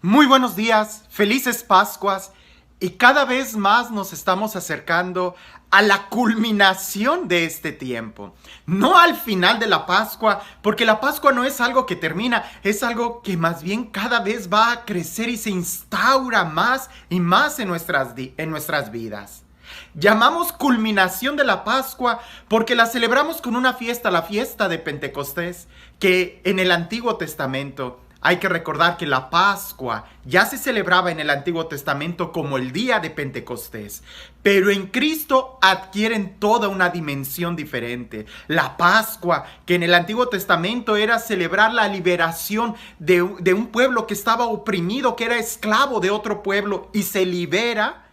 Muy buenos días, felices Pascuas y cada vez más nos estamos acercando a la culminación de este tiempo. No al final de la Pascua, porque la Pascua no es algo que termina, es algo que más bien cada vez va a crecer y se instaura más y más en nuestras vidas. Llamamos culminación de la Pascua porque la celebramos con una fiesta, la fiesta de Pentecostés, que en el Antiguo Testamento hay que recordar que la Pascua ya se celebraba en el Antiguo Testamento como el día de Pentecostés, pero en Cristo adquieren toda una dimensión diferente. La Pascua, que en el Antiguo Testamento era celebrar la liberación de un pueblo que estaba oprimido, que era esclavo de otro pueblo y se libera.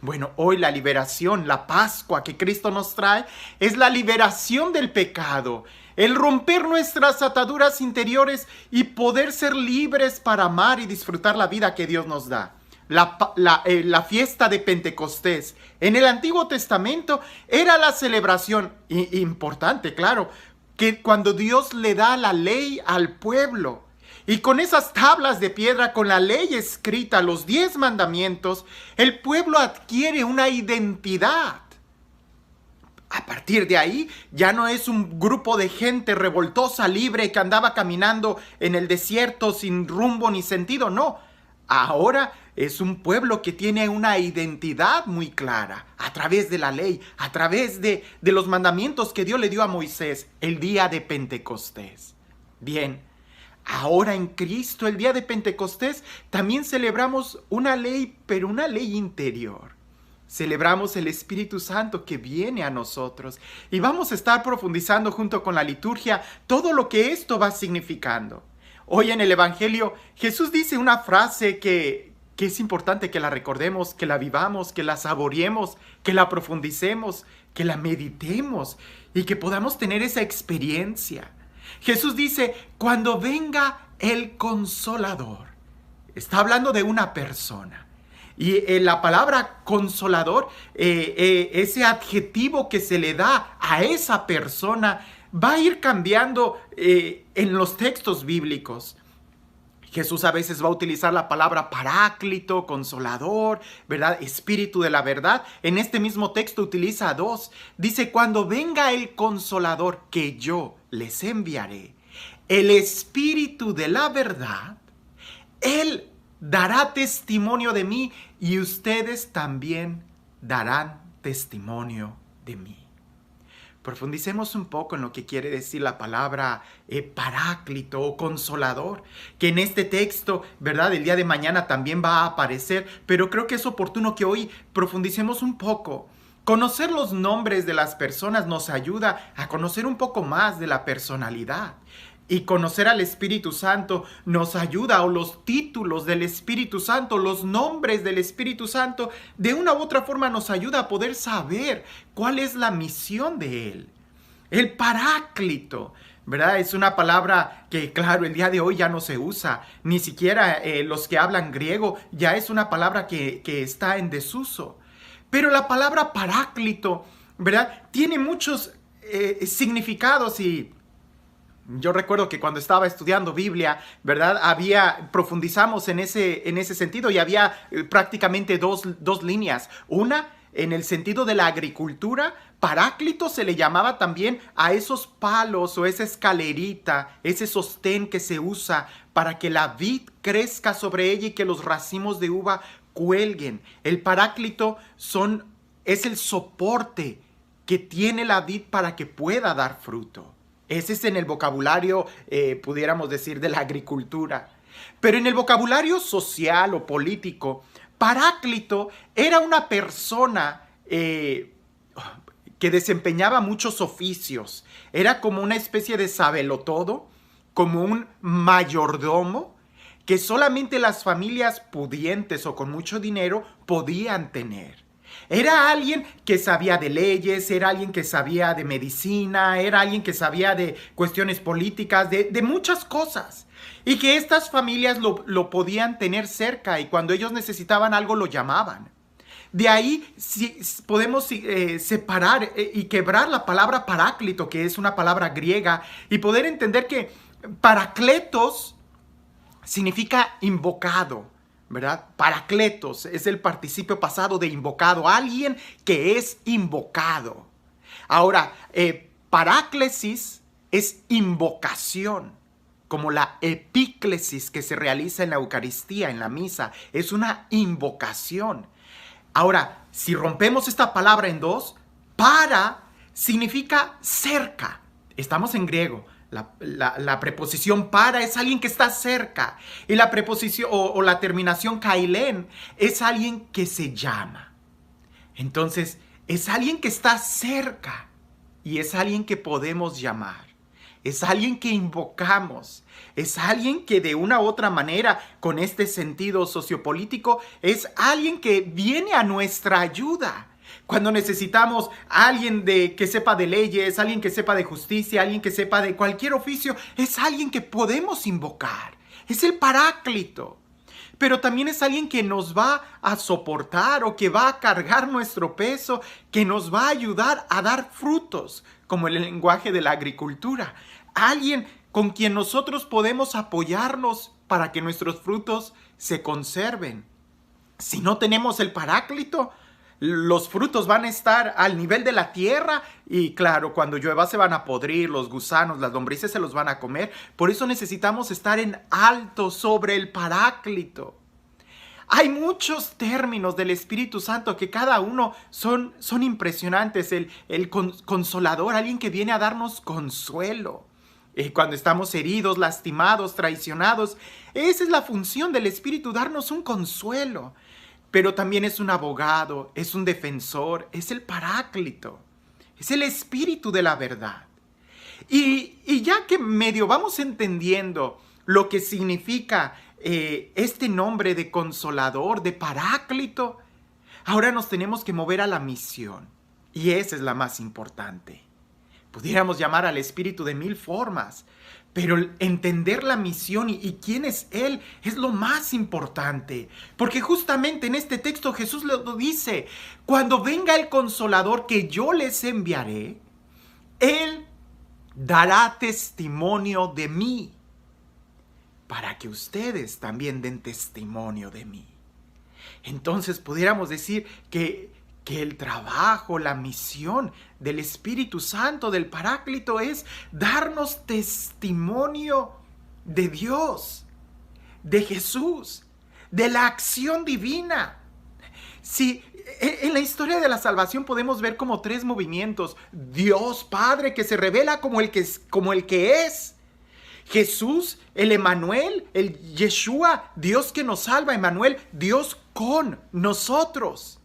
Bueno, hoy la liberación, la Pascua que Cristo nos trae, es la liberación del pecado, el romper nuestras ataduras interiores y poder ser libres para amar y disfrutar la vida que Dios nos da. La fiesta de Pentecostés en el Antiguo Testamento era la celebración importante, claro, que cuando Dios le da la ley al pueblo. Y con esas tablas de piedra, con la ley escrita, los 10 mandamientos, el pueblo adquiere una identidad. A partir de ahí, ya no es un grupo de gente revoltosa, libre, que andaba caminando en el desierto sin rumbo ni sentido. No, ahora es un pueblo que tiene una identidad muy clara a través de la ley, a través de los mandamientos que Dios le dio a Moisés el día de Pentecostés. Bien. Ahora en Cristo, el día de Pentecostés, también celebramos una ley, pero una ley interior. Celebramos el Espíritu Santo que viene a nosotros y vamos a estar profundizando junto con la liturgia todo lo que esto va significando. Hoy en el Evangelio Jesús dice una frase que es importante que la recordemos, que la vivamos, que la saboreemos, que la profundicemos, que la meditemos y que podamos tener esa experiencia. Jesús dice, cuando venga el Consolador. Está hablando de una persona. Y la palabra consolador, ese adjetivo que se le da a esa persona, va a ir cambiando en los textos bíblicos. Jesús a veces va a utilizar la palabra paráclito, consolador, ¿verdad? Espíritu de la verdad. En este mismo texto utiliza dos. Dice, cuando venga el Consolador que yo les enviaré, el Espíritu de la verdad, Él dará testimonio de mí y ustedes también darán testimonio de mí. Profundicemos un poco en lo que quiere decir la palabra paráclito o consolador, que en este texto, ¿verdad? El día de mañana también va a aparecer, pero creo que es oportuno que hoy profundicemos un poco. Conocer los nombres de las personas nos ayuda a conocer un poco más de la personalidad. Y conocer al Espíritu Santo nos ayuda, o los títulos del Espíritu Santo, los nombres del Espíritu Santo, de una u otra forma nos ayuda a poder saber cuál es la misión de Él. El Paráclito, ¿verdad? Es una palabra que, claro, el día de hoy ya no se usa. Ni siquiera los que hablan griego ya es una palabra que está en desuso. Pero la palabra Paráclito, ¿verdad? Tiene muchos significados y yo recuerdo que cuando estaba estudiando Biblia, ¿verdad? Profundizamos en ese sentido y había prácticamente dos líneas. Una, en el sentido de la agricultura, paráclito se le llamaba también a esos palos o esa escalerita, ese sostén que se usa para que la vid crezca sobre ella y que los racimos de uva cuelguen. El paráclito es el soporte que tiene la vid para que pueda dar fruto. Ese es en el vocabulario, pudiéramos decir, de la agricultura. Pero en el vocabulario social o político, paráclito era una persona que desempeñaba muchos oficios. Era como una especie de sabelotodo, como un mayordomo, que solamente las familias pudientes o con mucho dinero podían tener. Era alguien que sabía de leyes, era alguien que sabía de medicina, era alguien que sabía de cuestiones políticas, de muchas cosas. Y que estas familias lo podían tener cerca y cuando ellos necesitaban algo lo llamaban. De ahí podemos separar y quebrar la palabra paráclito, que es una palabra griega, y poder entender que paracletos significa invocado, ¿verdad? Paracletos es el participio pasado de invocado, alguien que es invocado. Ahora, paráclesis es invocación, como la epíclesis que se realiza en la Eucaristía, en la misa, es una invocación. Ahora, si rompemos esta palabra en dos, para significa cerca. Estamos en griego. La preposición para es alguien que está cerca. Y la preposición o la terminación kailen es alguien que se llama. Entonces, es alguien que está cerca y es alguien que podemos llamar. Es alguien que invocamos. Es alguien que de una u otra manera, con este sentido sociopolítico, es alguien que viene a nuestra ayuda. Cuando necesitamos a alguien que sepa de leyes, alguien que sepa de justicia, alguien que sepa de cualquier oficio, es alguien que podemos invocar. Es el Paráclito. Pero también es alguien que nos va a soportar o que va a cargar nuestro peso, que nos va a ayudar a dar frutos, como el lenguaje de la agricultura. Alguien con quien nosotros podemos apoyarnos para que nuestros frutos se conserven. Si no tenemos el Paráclito, los frutos van a estar al nivel de la tierra y claro, cuando llueva se van a podrir, los gusanos, las lombrices se los van a comer. Por eso necesitamos estar en alto sobre el Paráclito. Hay muchos términos del Espíritu Santo que cada uno son impresionantes. El consolador, alguien que viene a darnos consuelo. Cuando estamos heridos, lastimados, traicionados, esa es la función del Espíritu, darnos un consuelo. Pero también es un abogado, es un defensor, es el Paráclito, es el Espíritu de la verdad. Y ya que medio vamos entendiendo lo que significa este nombre de consolador, de Paráclito, ahora nos tenemos que mover a la misión. Y esa es la más importante. Pudiéramos llamar al Espíritu de mil formas, pero entender la misión y quién es Él es lo más importante. Porque justamente en este texto Jesús lo dice, cuando venga el Consolador que yo les enviaré, Él dará testimonio de mí, para que ustedes también den testimonio de mí. Entonces pudiéramos decir que el trabajo, la misión del Espíritu Santo, del Paráclito, es darnos testimonio de Dios, de Jesús, de la acción divina. Sí, en la historia de la salvación podemos ver como tres movimientos. Dios Padre que se revela como el que es. Jesús, el Emmanuel, el Yeshua, Dios que nos salva, Emmanuel, Dios con nosotros.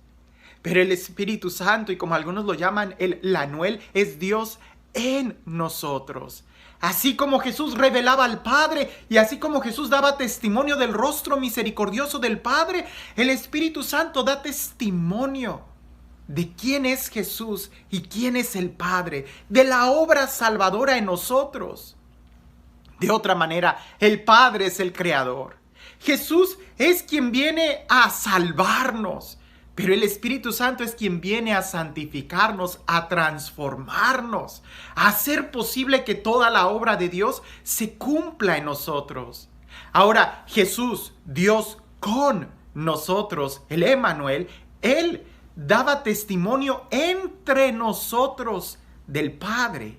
Pero el Espíritu Santo, y como algunos lo llaman, el Lanuel, es Dios en nosotros. Así como Jesús revelaba al Padre y así como Jesús daba testimonio del rostro misericordioso del Padre, el Espíritu Santo da testimonio de quién es Jesús y quién es el Padre, de la obra salvadora en nosotros. De otra manera, el Padre es el Creador. Jesús es quien viene a salvarnos. Pero el Espíritu Santo es quien viene a santificarnos, a transformarnos, a hacer posible que toda la obra de Dios se cumpla en nosotros. Ahora, Jesús, Dios con nosotros, el Emmanuel, Él daba testimonio entre nosotros del Padre.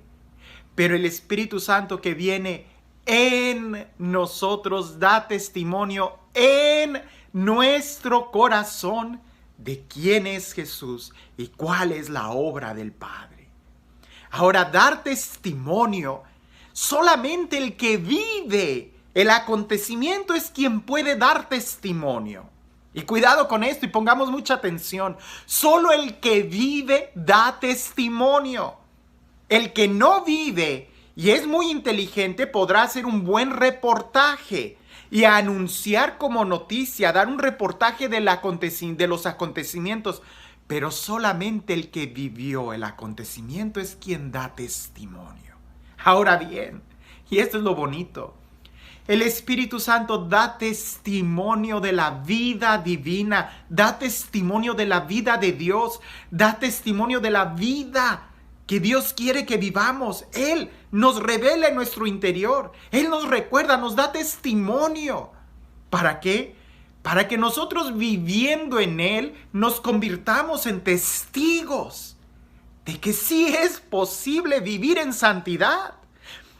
Pero el Espíritu Santo que viene en nosotros da testimonio en nuestro corazón de quién es Jesús y cuál es la obra del Padre. Ahora, dar testimonio, solamente el que vive el acontecimiento es quien puede dar testimonio. Y cuidado con esto y pongamos mucha atención. Solo el que vive da testimonio. El que no vive y es muy inteligente podrá hacer un buen reportaje y anunciar como noticia, dar un reportaje de los acontecimientos. Pero solamente el que vivió el acontecimiento es quien da testimonio. Ahora bien, y esto es lo bonito, el Espíritu Santo da testimonio de la vida divina, da testimonio de la vida de Dios, da testimonio de la vida que Dios quiere que vivamos. Él nos revela en nuestro interior. Él nos recuerda, nos da testimonio. ¿Para qué? Para que nosotros viviendo en Él nos convirtamos en testigos de que sí es posible vivir en santidad,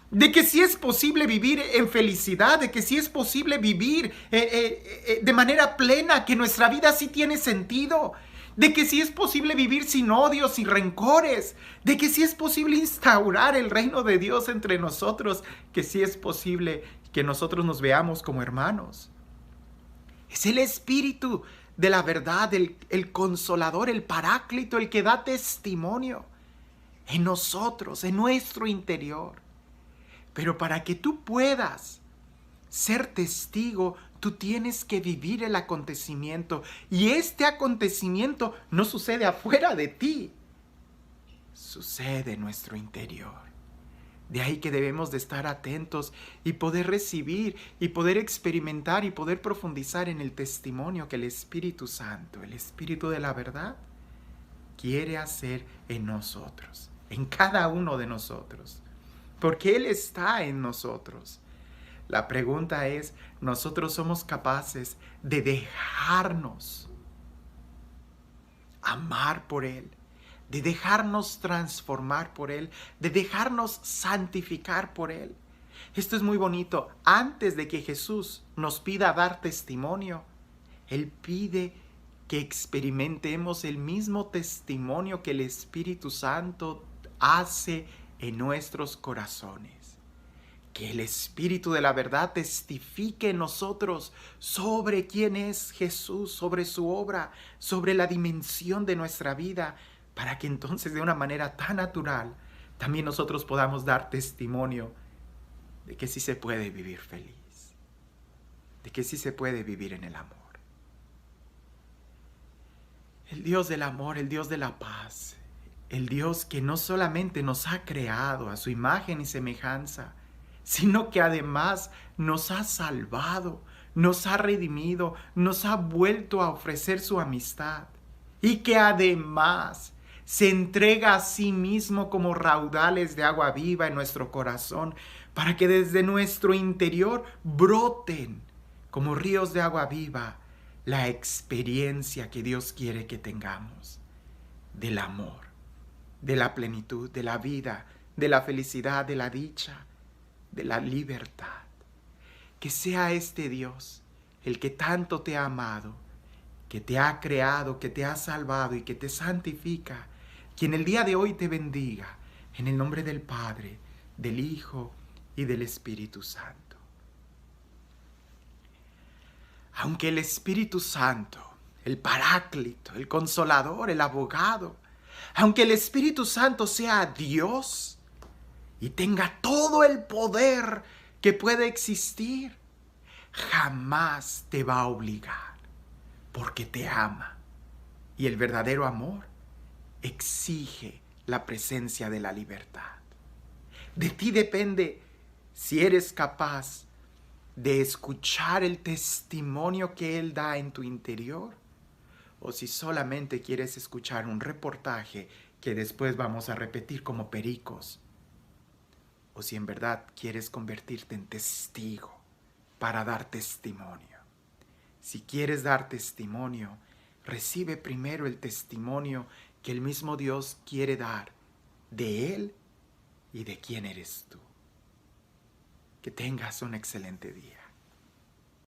de que sí es posible vivir en felicidad, de que sí es posible vivir de manera plena, que nuestra vida sí tiene sentido, de que sí es posible vivir sin odios y rencores, de que sí es posible instaurar el reino de Dios entre nosotros, que sí es posible que nosotros nos veamos como hermanos. Es el Espíritu de la verdad, el Consolador, el Paráclito, el que da testimonio en nosotros, en nuestro interior. Pero para que tú puedas ser testigo, tú tienes que vivir el acontecimiento. Y este acontecimiento no sucede afuera de ti, sucede en nuestro interior. De ahí que debemos de estar atentos y poder recibir y poder experimentar y poder profundizar en el testimonio que el Espíritu Santo, el Espíritu de la verdad, quiere hacer en nosotros, en cada uno de nosotros. Porque Él está en nosotros. La pregunta es, ¿nosotros somos capaces de dejarnos amar por Él? De dejarnos transformar por Él, de dejarnos santificar por Él. Esto es muy bonito. Antes de que Jesús nos pida dar testimonio, Él pide que experimentemos el mismo testimonio que el Espíritu Santo hace en nuestros corazones. Que el Espíritu de la verdad testifique en nosotros sobre quién es Jesús, sobre su obra, sobre la dimensión de nuestra vida, para que entonces de una manera tan natural también nosotros podamos dar testimonio de que sí se puede vivir feliz, de que sí se puede vivir en el amor. El Dios del amor, el Dios de la paz, el Dios que no solamente nos ha creado a su imagen y semejanza, sino que además nos ha salvado, nos ha redimido, nos ha vuelto a ofrecer su amistad, y que además se entrega a sí mismo como raudales de agua viva en nuestro corazón, para que desde nuestro interior broten como ríos de agua viva la experiencia que Dios quiere que tengamos del amor, de la plenitud, de la vida, de la felicidad, de la dicha, de la libertad. Que sea este Dios, el que tanto te ha amado, que te ha creado, que te ha salvado y que te santifica, quien el día de hoy te bendiga, en el nombre del Padre, del Hijo y del Espíritu Santo. Aunque el Espíritu Santo, el Paráclito, el Consolador, el Abogado, aunque el Espíritu Santo sea Dios y tenga todo el poder que puede existir, jamás te va a obligar, porque te ama. Y el verdadero amor exige la presencia de la libertad. De ti depende si eres capaz de escuchar el testimonio que Él da en tu interior, o si solamente quieres escuchar un reportaje que después vamos a repetir como pericos, o si en verdad quieres convertirte en testigo para dar testimonio. Si quieres dar testimonio, recibe primero el testimonio que el mismo Dios quiere dar de Él y de quién eres tú. Que tengas un excelente día.